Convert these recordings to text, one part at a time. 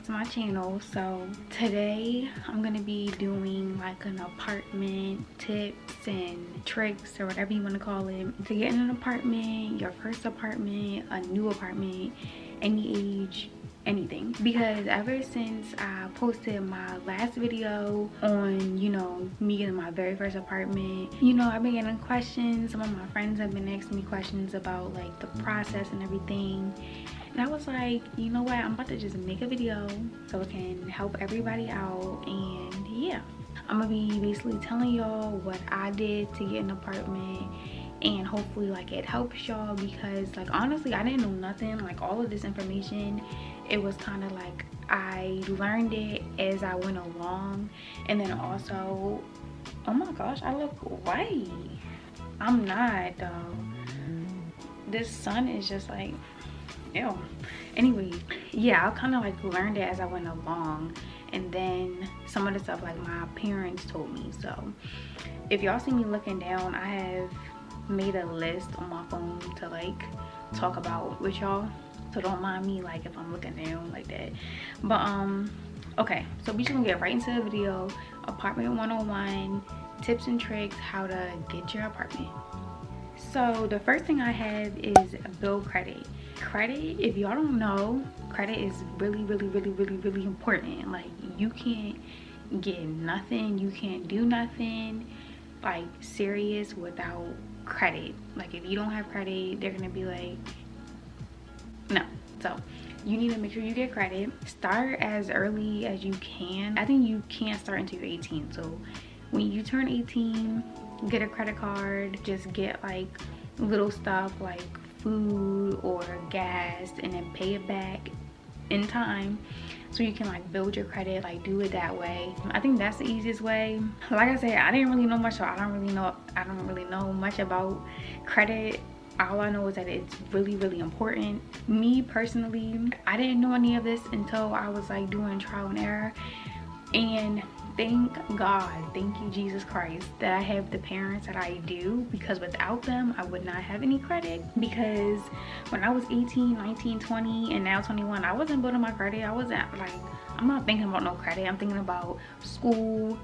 back to my channel. So today I'm gonna be doing like an apartment tips and tricks, or whatever you want to call it, to get in an apartment, your first apartment, a new apartment, any age, anything. Because ever since I posted my last video on, you know, me getting my very first apartment, you know, I've been getting questions. Some of my friends have been asking me questions about like the process and everything. And I was like, you know what, I'm about to just make a video so it can help everybody out. And yeah, I'm gonna be basically telling y'all what I did to get an apartment, and hopefully like it helps y'all, because like honestly I didn't know nothing. Like all of this information, it was kind of like I learned it as I went along. And then also, oh my gosh, I look white. I'm not though. This sun is just like, ew. Anyway, yeah, I kind of like learned it as I went along, and then some of the stuff like my parents told me. So if y'all see me looking down, I have made a list on my phone to like talk about with y'all, so don't mind me like if I'm looking down like that. But okay, so we just gonna get right into the video. Apartment 101, tips and tricks how to get your apartment. So the first thing I have is build credit. Credit, if y'all don't know, credit is really important. Like you can't get nothing, you can't do nothing like serious without credit. Like if you don't have credit, they're gonna be like, no. So you need to make sure you get credit. Start as early as you can. I think you can't start until you're 18. So when you turn 18, get a credit card. Just get like little stuff like food or gas, and then pay it back in time, so you can like build your credit. Like do it that way. I think that's the easiest way. Like I said, I didn't really know much, so I don't really know much about credit. All I know is that it's really important. Me personally, I didn't know any of this until I was like doing trial and error. And thank God, thank you Jesus Christ, that I have the parents that I do, because without them I would not have any credit. Because when I was 18, 19, 20, and now 21, I wasn't building my credit. I wasn't like, I'm not thinking about no credit. I'm thinking about school,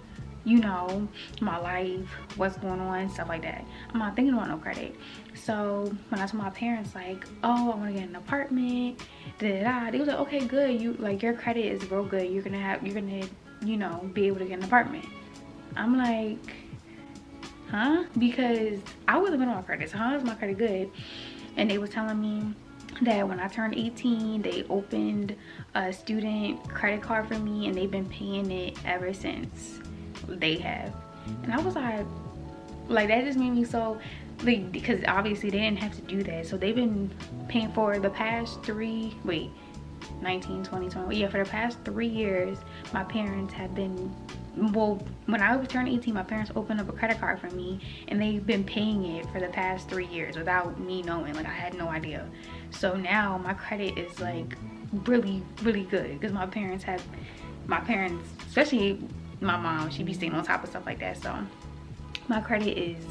you know, my life, what's going on, stuff like that. I'm not thinking about no credit. So when I told my parents like, oh, I want to get an apartment, they was like, okay, good, you like your credit is real good, you're gonna you know, be able to get an apartment. I'm like, huh? Because I wasn't been on my credit, so how is my credit good? And they was telling me that when I turned 18, they opened a student credit card for me, and they've been paying it ever since. They have. And I was like that just made me so, like, because obviously they didn't have to do that. So they've been paying for the past 19, 20, 20, yeah, for the past 3 years, my parents have been, well, when I turned 18, my parents opened up a credit card for me, and they've been paying it for the past 3 years without me knowing. Like I had no idea. So now my credit is like really good, because my parents, especially my mom, she be staying on top of stuff like that. So my credit is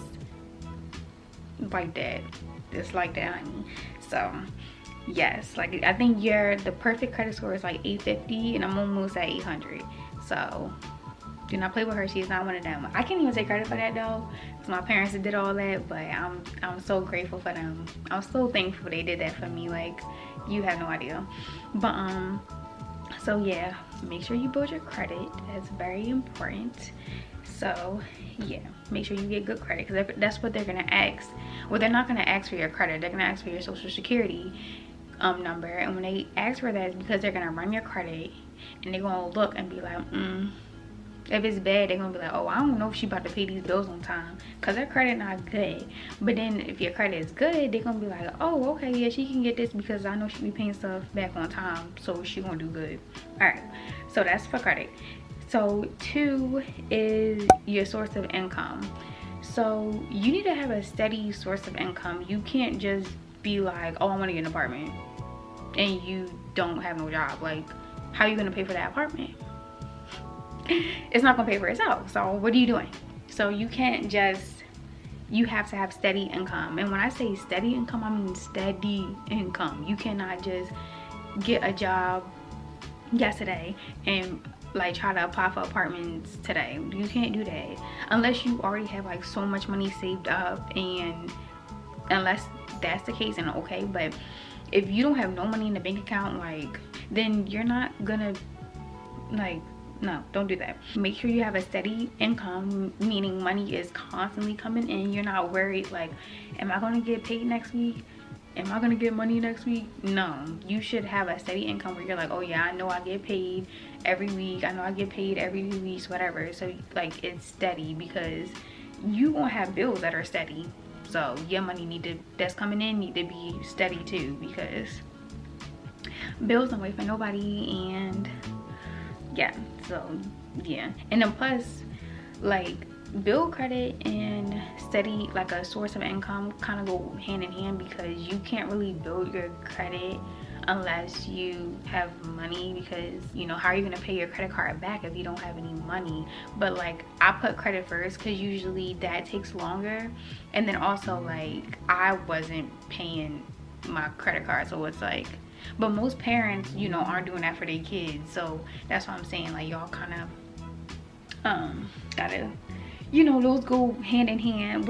like that. It's like that, honey. So yes, like I think the perfect credit score is like 850, and I'm almost at 800. So do not play with her. She is not one of them. I can't even take credit for that though, because my parents did all that. But I'm so grateful for them. I'm so thankful they did that for me. Like you have no idea. But so yeah, make sure you build your credit. That's very important. So yeah, make sure you get good credit, because that's what they're gonna ask. Well, they're not gonna ask for your credit, they're gonna ask for your social security number. And when they ask for that, it's because they're gonna run your credit, and they're gonna look and be like, if it's bad, they're gonna be like, oh, I don't know if she about to pay these bills on time, because their credit not good. But then if your credit is good, they're gonna be like, oh, okay, yeah, she can get this because I know she be paying stuff back on time, so she gonna do good. All right, so that's for credit. So 2 is your source of income. So you need to have a steady source of income. You can't just be like, oh, I want to get an apartment, and you don't have no job. Like, how are you gonna pay for that apartment? It's not gonna pay for itself. So what are you doing? So you can't just, you have to have steady income. And when I say steady income, I mean steady income. You cannot just get a job yesterday and like try to apply for apartments today. You can't do that unless you already have like so much money saved up, and unless that's the case, and okay. But if you don't have no money in the bank account, like, then you're not gonna, like, no, don't do that. Make sure you have a steady income, meaning money is constantly coming in. You're not worried like, am I gonna get paid next week? Am I gonna get money next week? No, you should have a steady income where you're like, oh yeah, I know I get paid every week, I know I get paid every 2 weeks, whatever. So like, it's steady, because you won't have bills that are steady. So your money that's coming in need to be steady too, because bills don't wait for nobody. And yeah, so yeah. And then plus, like, bill credit and steady, like a source of income, kind of go hand in hand, because you can't really build your credit unless you have money, because you know, how are you going to pay your credit card back if you don't have any money? But like, I put credit first because usually that takes longer, and then also like, I wasn't paying my credit card, so it's like, but most parents, you know, aren't doing that for their kids. So that's what I'm saying, like, y'all kind of gotta, you know, those go hand in hand.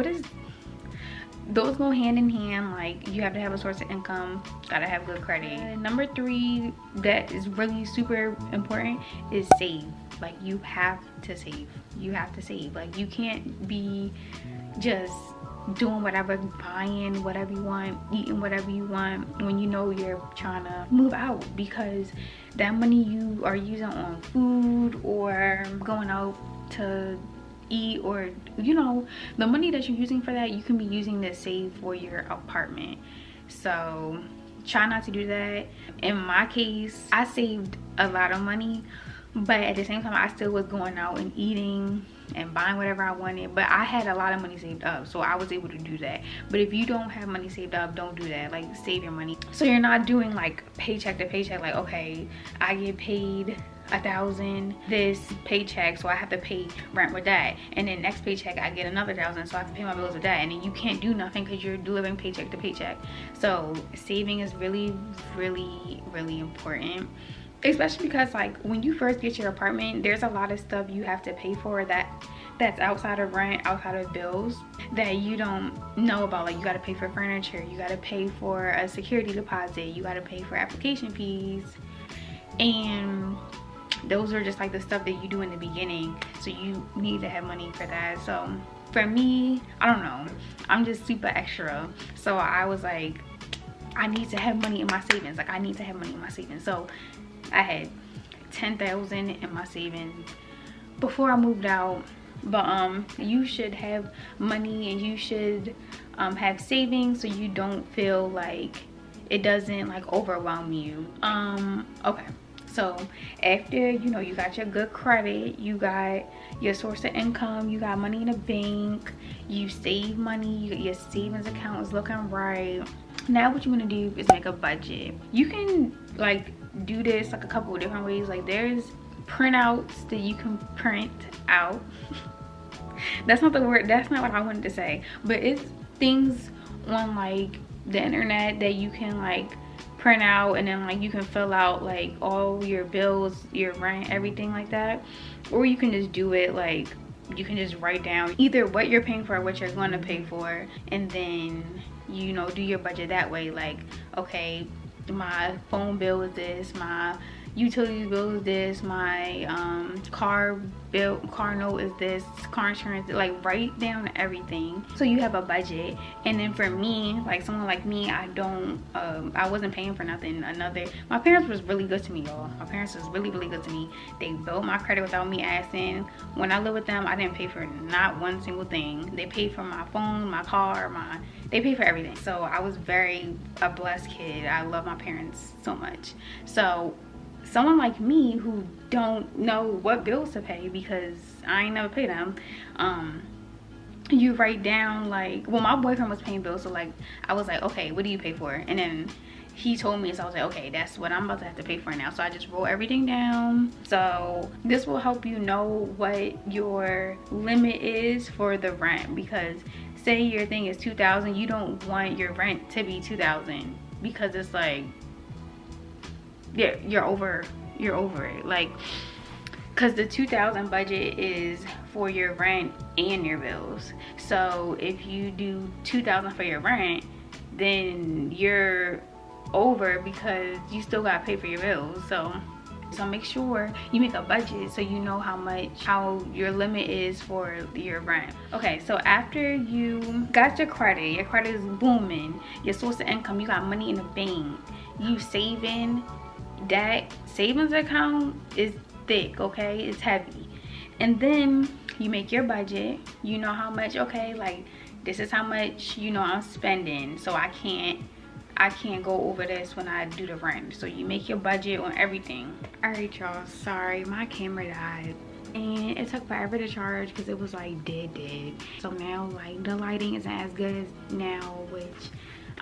Those go hand in hand. Like, you have to have a source of income, gotta have good credit. And number 3 that is really super important is save. Like, you have to save. You have to save. Like, you can't be just doing whatever, buying whatever you want, eating whatever you want, when you know you're trying to move out, because that money you are using on food or going out to eat, or you know, the money that you're using for that, you can be using to save for your apartment. So try not to do that. In my case, I saved a lot of money, but at the same time, I still was going out and eating and buying whatever I wanted. But I had a lot of money saved up, so I was able to do that. But if you don't have money saved up, don't do that. Like, save your money, so you're not doing like paycheck to paycheck. Like, okay, I get paid 1,000 this paycheck, so I have to pay rent with that, and then next paycheck I get another 1,000, so I have to pay my bills with that, and then you can't do nothing because you're living paycheck to paycheck. So saving is really, really, really important, especially because like, when you first get your apartment, there's a lot of stuff you have to pay for that's outside of rent, outside of bills, that you don't know about. Like, you got to pay for furniture, you got to pay for a security deposit, you got to pay for application fees, and those are just like the stuff that you do in the beginning. So you need to have money for that. So for me, I don't know, I'm just super extra, so I was like, I need to have money in my savings. Like, I need to have money in my savings. So I had 10,000 in my savings before I moved out. But you should have money, and you should have savings, so you don't feel like it doesn't like overwhelm you. Okay, so after, you know, you got your good credit, you got your source of income, you got money in the bank, you save money, your savings account is looking right. Now what you want to do is make a budget. You can like do this like a couple of different ways. Like, there's printouts that you can print out. That's not the word, that's not what I wanted to say, but it's things on like the internet that you can like print out, and then like you can fill out like all your bills, your rent, everything like that. Or you can just do it, like, you can just write down either what you're paying for or what you're going to pay for, and then, you know, do your budget that way. Like, okay, my phone bill is this, my utilities bill is this, my car note is this, car insurance. Like, write down everything so you have a budget. And then for me, like someone like me, I wasn't paying for nothing. My parents was really good to me, y'all. My parents was really, really good to me. They built my credit without me asking. When I lived with them, I didn't pay for not one single thing. They paid for my phone, my car, they paid for everything. So I was a blessed kid. I love my parents so much. So someone like me who don't know what bills to pay, because I ain't never paid them, you write down, like, well, my boyfriend was paying bills, so like I was like, okay, what do you pay for? And then he told me, so I was like, okay, that's what I'm about to have to pay for now. So I just wrote everything down. So this will help you know what your limit is for the rent, because say your thing is 2,000, you don't want your rent to be 2,000, because it's like, yeah, you're over you're over it. Like, because the 2,000 budget is for your rent and your bills. So if you do 2,000 for your rent, then you're over because you still gotta pay for your bills. So make sure you make a budget so you know how your limit is for your rent. Okay, so after you got your credit is booming, your source of income, you got money in the bank, you saving, that savings account is thick, okay, it's heavy. And then you make your budget, you know how much, okay, like this is how much, you know, I'm spending, so I can't go over this when I do the rent. So you make your budget on everything. All right, y'all, sorry, my camera died and it took forever to charge because it was like dead. So now like the lighting isn't as good as now, which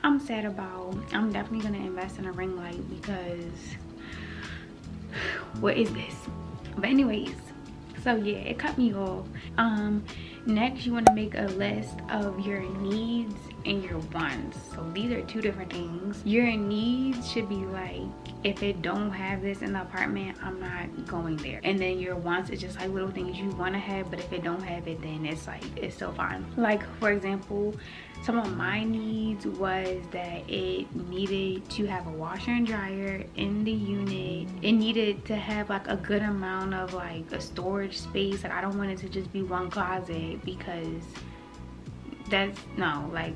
I'm sad about. I'm definitely gonna invest in a ring light because what is this? But anyways, so yeah, it cut me off. Next you want to make a list of your needs and your wants. So these are two different things. Your needs should be like, if it don't have this in the apartment, I'm not going there. And then your wants is just like little things you want to have, but if it don't have it, then it's like, it's still fine. Like for example, some of my needs was that it needed to have a washer and dryer in the unit. It needed to have like a good amount of like a storage space. Like I don't want it to just be one closet because that's, no, like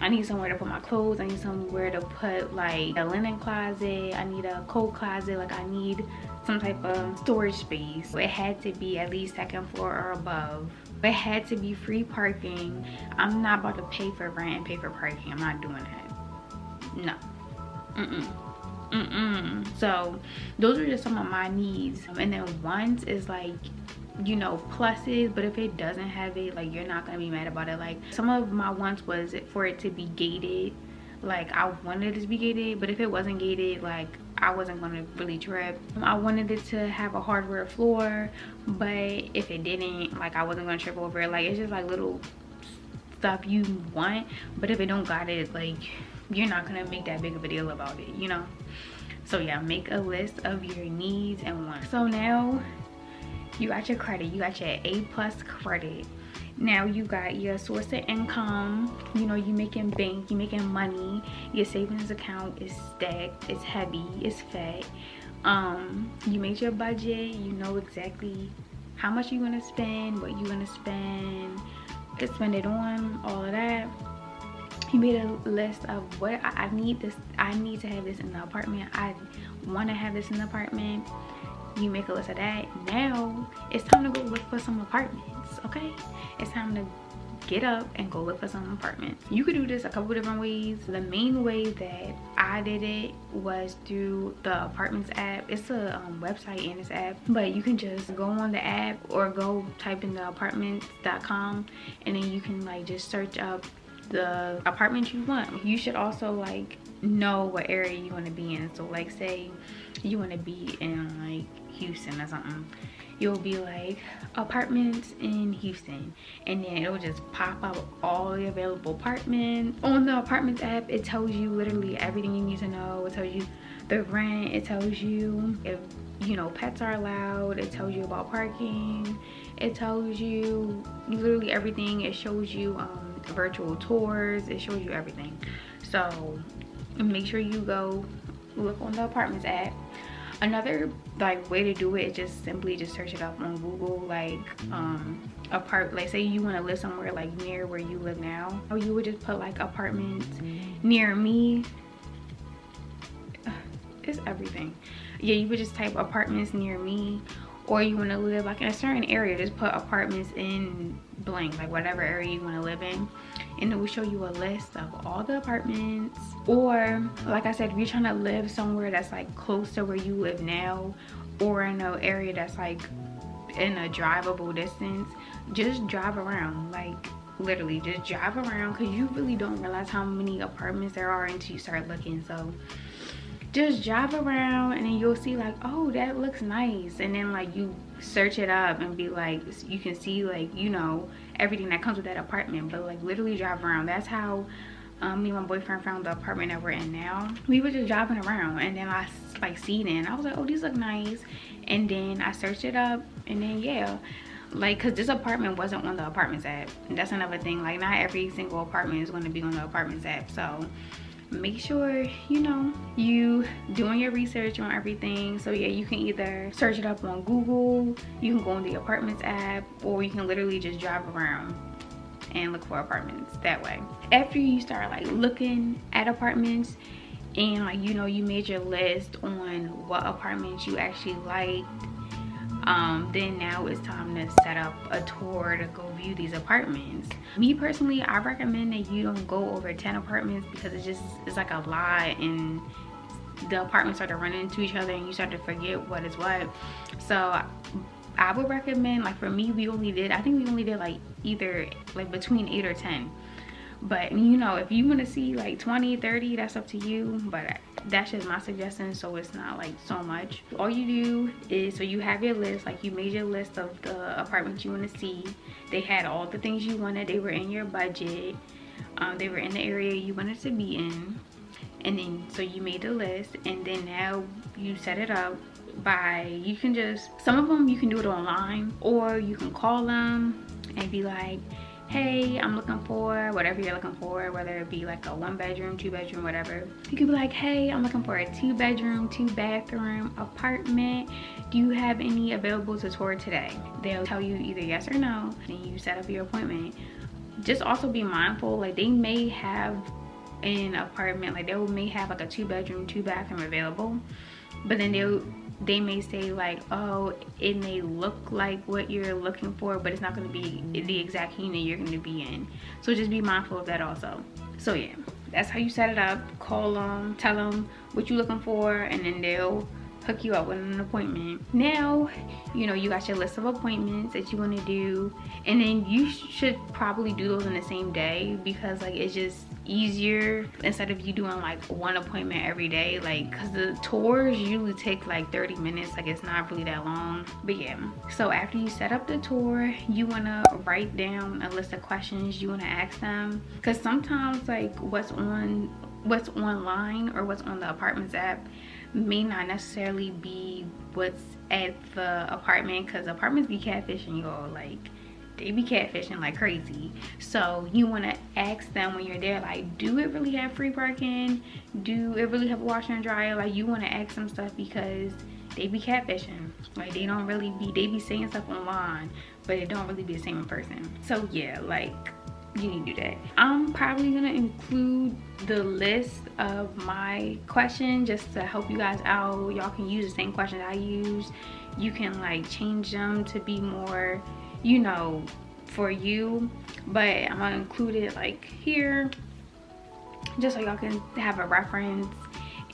I need somewhere to put my clothes. I need somewhere to put like a linen closet. I need a coat closet. Like I need some type of storage space. It had to be at least second floor or above. It had to be free parking. I'm not about to pay for rent and pay for parking. I'm not doing that. No. So those are just some of my needs. And then wants is like, you know, pluses, but if it doesn't have it, like you're not gonna be mad about it. Like some of my wants was for it to be gated. Like I wanted it to be gated, but if it wasn't gated, like I wasn't gonna really trip. I wanted it to have a hardwood floor, but if it didn't, like I wasn't gonna trip over it. Like it's just like little stuff you want, but if it don't got it, like you're not gonna make that big of a deal about it, you know. So yeah, make a list of your needs and wants. So now you got your credit, you got your A+ credit. Now you got your source of income, you know, you making bank, you making money, your savings account is stacked, it's heavy, it's fat. You made your budget, you know exactly how much you're gonna spend, what you're gonna spend, to spend it on, all of that. You made a list of what I need to have this in the apartment, I want to have this in the apartment. You make a list of that. Now it's time to go look for some apartments, okay? It's time to get up and go look for some apartments. You could do this a couple different ways. The main way that I did it was through the apartments app. It's a website in this app, but you can just go on the app or go type in the apartments.com and then you can like just search up the apartment you want. You should also like know what area you want to be in. So like say you want to be in like Houston or something, you'll be like apartments in Houston, and then it'll just pop up all the available apartments. On the apartments app, it tells you literally everything you need to know. It tells you the rent, it tells you if, you know, pets are allowed, it tells you about parking, it tells you literally everything. It shows you virtual tours, it shows you everything. So make sure you go look on the apartments app. Another like way to do it is just simply just search it up on Google, like like say you want to live somewhere like near where you live now, or you would just put like apartments near me. It's everything. Yeah, you would just type apartments near me, or you want to live like in a certain area, just put apartments in blank, like whatever area you want to live in, and it will show you a list of all the apartments. Or like I said, if you're trying to live somewhere that's like close to where you live now, or in an area that's like in a drivable distance, just drive around. Like literally just drive around, because you really don't realize how many apartments there are until you start looking. So just drive around and then you'll see like, oh, that looks nice, and then like you search it up and be like, you can see like, you know, everything that comes with that apartment. But like literally drive around. That's how Me and my boyfriend found the apartment that we're in now. We were just driving around, and then I like seen it, and I was like, oh, these look nice. And then I searched it up, and then yeah, like, because this apartment wasn't on the apartments app. And that's another thing, like, not every single apartment is going to be on the apartments app. So make sure, you know, you doing your research on everything. So yeah, you can either search it up on Google, you can go on the apartments app, or you can literally just drive around and look for apartments that way. After you start like looking at apartments, and like, you know, you made your list on what apartments you actually liked, then now it's time to set up a tour to go view these apartments. Me personally, I recommend that you don't go over 10 apartments, because it's like a lot, and the apartments start to run into each other and you start to forget what is what. So I would recommend, like for me, I think we only did like either like between 8 or 10. But you know, if you want to see like 20, 30, that's up to you, but that's just my suggestion, so it's not like so much. All you do is, so you have your list, like you made your list of the apartments you want to see. They had all the things you wanted, they were in your budget, they were in the area you wanted to be in. And then so you made the list, and then now you set it up by, you can just, some of them you can do it online, or you can call them and be like, hey, I'm looking for whatever you're looking for, whether it be like a 1-bedroom, 2-bedroom, whatever. You could be like, hey, I'm looking for a 2-bedroom, 2-bathroom apartment. Do you have any available to tour today? They'll tell you either yes or no, and you set up your appointment. Just also be mindful, like they may have an apartment, like they may have like a 2-bedroom, 2-bathroom available, but then they may say like, oh, it may look like what you're looking for, but it's not going to be the exact unit you're going to be in. So just be mindful of that also. So yeah, that's how you set it up. Call them, tell them what you're looking for, and then they'll hook you up with an appointment. Now, you know, you got your list of appointments that you want to do, and then you should probably do those in the same day, because like it's just easier instead of you doing like one appointment every day, like because the tours usually take like 30 minutes, like it's not really that long. But yeah, so after you set up the tour, you want to write down a list of questions you want to ask them, because sometimes like what's online or what's on the apartments app may not necessarily be what's at the apartment, because apartments be catfishing, y'all. Like they be catfishing like crazy. So you want to ask them when you're there, like, do it really have free parking? Do it really have a washer and dryer? Like you want to ask them stuff, because they be catfishing. Like they be saying stuff online, but it don't really be the same in person. So yeah, like you need to do that. I'm probably gonna include the list of my questions just to help you guys out. Y'all can use the same questions I use. You can like change them to be more, you know, for you, but I'm gonna include it like here just so y'all can have a reference,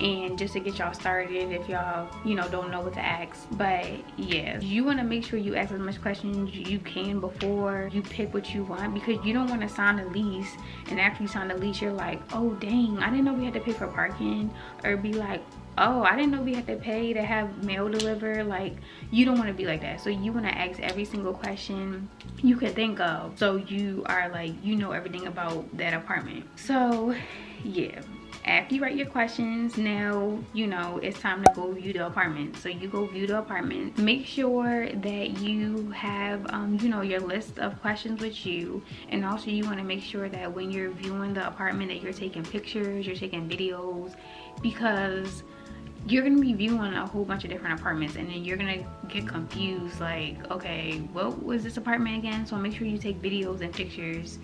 and just to get y'all started if y'all, you know, don't know what to ask. But yeah, you want to make sure you ask as much questions you can before you pick what you want, because you don't want to sign a lease and after you sign the lease you're like, oh dang, I didn't know we had to pay for parking, or be like, oh, I didn't know we had to pay to have mail delivered. Like you don't want to be like that. So you want to ask every single question you could think of, so you are like, you know, everything about that apartment. So yeah, after you write your questions, now you know it's time to go view the apartment. So you go view the apartment. Make sure that you have you know, your list of questions with you, and also you want to make sure that when you're viewing the apartment that you're taking pictures, you're taking videos, because you're gonna be viewing a whole bunch of different apartments, and then you're gonna get confused, like, okay, what was this apartment again? So make sure you take videos and pictures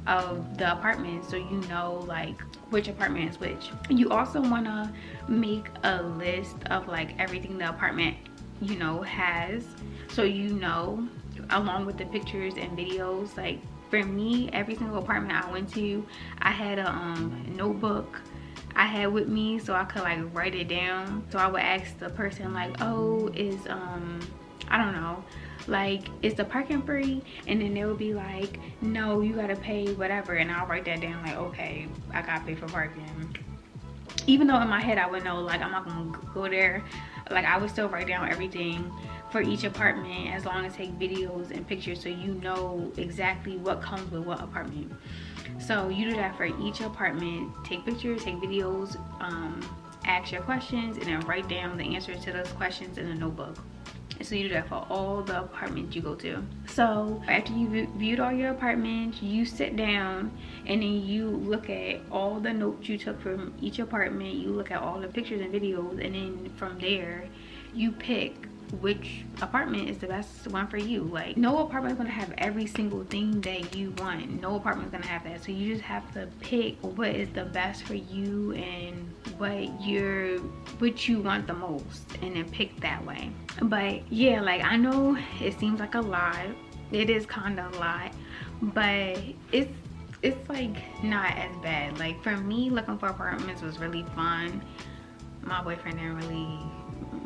of the apartment so you know like which apartment is which. You also want to make a list of like everything the apartment, you know, has, so you know, along with the pictures and videos. Like for me, every single apartment I went to, I had a notebook I had with me so I could like write it down. So I would ask the person like, oh, is I don't know, like, is the parking free? And then they would be like, no, you gotta pay whatever. And I'll write that down like, okay, I gotta pay for parking. Even though in my head I would know like I'm not gonna go there, like I would still write down everything. for each apartment, as long as take videos and pictures so you know exactly what comes with what apartment. So you do that for each apartment. Take pictures, take videos, ask your questions, and then write down the answers to those questions in a notebook. So you do that for all the apartments you go to. So after you viewed all your apartments, you sit down and then you look at all the notes you took from each apartment. You look at all the pictures and videos, and then from there you pick which apartment is the best one for you. Like, no apartment is gonna have every single thing that you want. No apartment is gonna have that. So you just have to pick what is the best for you and what you want the most, and then pick that way. But yeah, like, I know it seems like a lot. It is kind of a lot, but it's like not as bad. Like, for me, looking for apartments was really fun. My boyfriend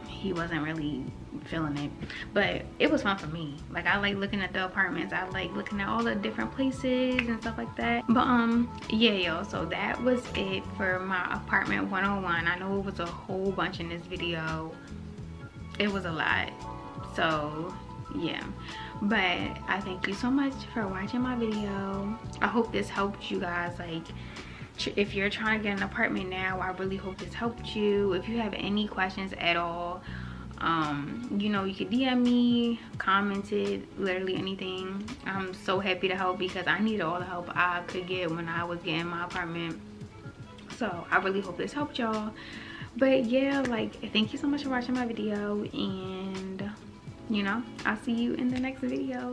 he wasn't really feeling it, but it was fun for me. Like, I like looking at the apartments. I like looking at all the different places and stuff like that. But yeah, y'all, so that was it for my apartment 101. I know it was a whole bunch in this video. It was a lot. So yeah, but I thank you so much for watching my video. I hope this helped you guys. Like, if you're trying to get an apartment now, I really hope this helped you. If you have any questions at all, you know, you can DM me, comment it, literally anything. I'm so happy to help because I needed all the help I could get when I was getting my apartment. So I really hope this helped y'all. But yeah, like, thank you so much for watching my video, and you know, I'll see you in the next video.